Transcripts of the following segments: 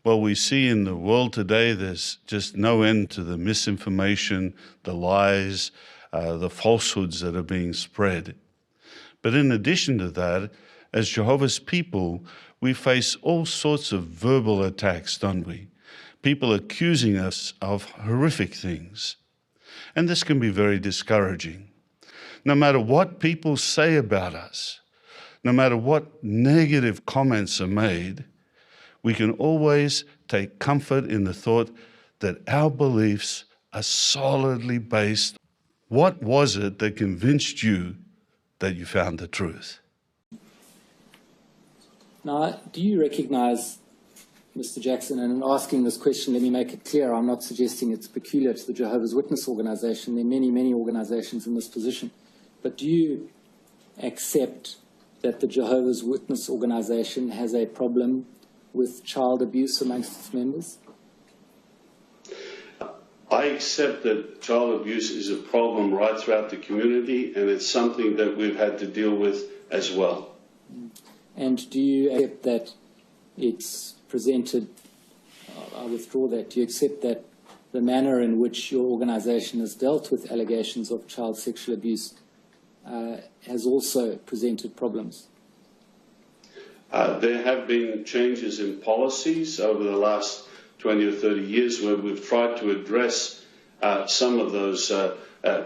Well, we see in the world today there's just no end to the misinformation, the lies, the falsehoods that are being spread. But in addition to that, as Jehovah's people, we face all sorts of verbal attacks, don't we? People accusing us of horrific things. And this can be very discouraging. No matter what people say about us, no matter what negative comments are made, we can always take comfort in the thought that our beliefs are solidly based. What was it that convinced you that you found the truth? Now, do you recognize, Mr. Jackson, and in asking this question, let me make it clear, I'm not suggesting it's peculiar to the Jehovah's Witness organization. There are many, many organizations in this position. But do you accept that the Jehovah's Witness organization has a problem with child abuse amongst its members? I accept that child abuse is a problem right throughout the community, and it's something that we've had to deal with as well. And do you accept that it's presented, I withdraw that, do you accept that the manner in which your organization has dealt with allegations of child sexual abuse has also presented problems? There have been changes in policies over the last 20 or 30 years where we've tried to address some of those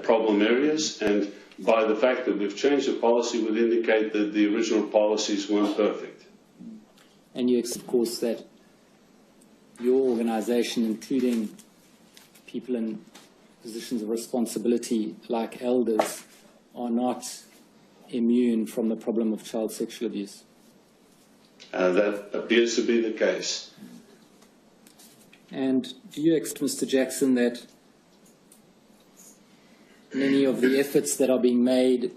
problem areas, and by the fact that we've changed the policy would indicate that the original policies weren't perfect. And you accept, of course, that your organization, including people in positions of responsibility like elders, are not immune from the problem of child sexual abuse? That appears to be the case. And do you accept, Mr. Jackson, that many of the efforts that are being made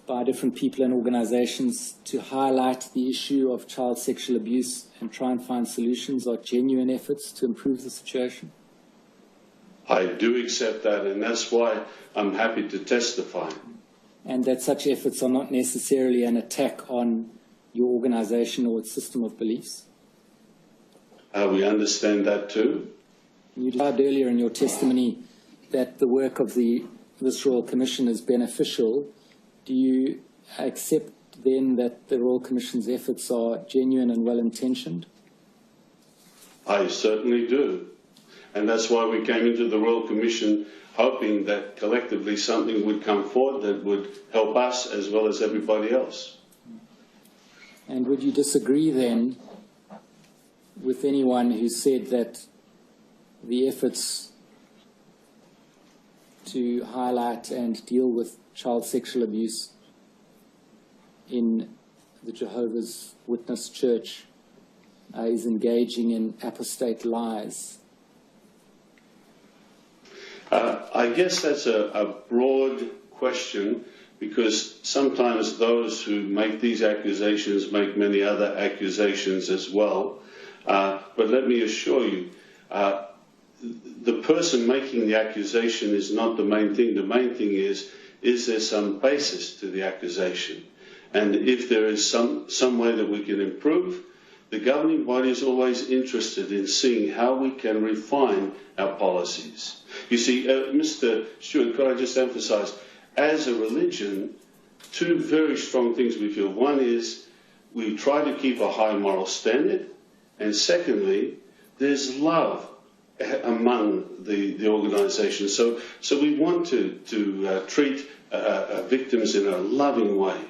by different people and organizations to highlight the issue of child sexual abuse and try and find solutions are genuine efforts to improve the situation? I do accept that, and that's why I'm happy to testify. And that such efforts are not necessarily an attack on your organization or its system of beliefs? We understand that too. You described earlier in your testimony that the work of this Royal Commission is beneficial. Do you accept then that the Royal Commission's efforts are genuine and well-intentioned? I certainly do. And that's why we came into the Royal Commission hoping that collectively something would come forward that would help us as well as everybody else. And would you disagree then with anyone who said that the efforts to highlight and deal with child sexual abuse in the Jehovah's Witness Church is engaging in apostate lies? I guess that's a broad question, because sometimes those who make these accusations make many other accusations as well. But let me assure you, the person making the accusation is not the main thing. The main thing is there some basis to the accusation? And if there is some way that we can improve, the governing body is always interested in seeing how we can refine our policies. You see, Mr. Stewart, could I just emphasize, as a religion, two very strong things we feel. One is we try to keep a high moral standard, and secondly, there's love among the organisation. So we want to treat victims in a loving way.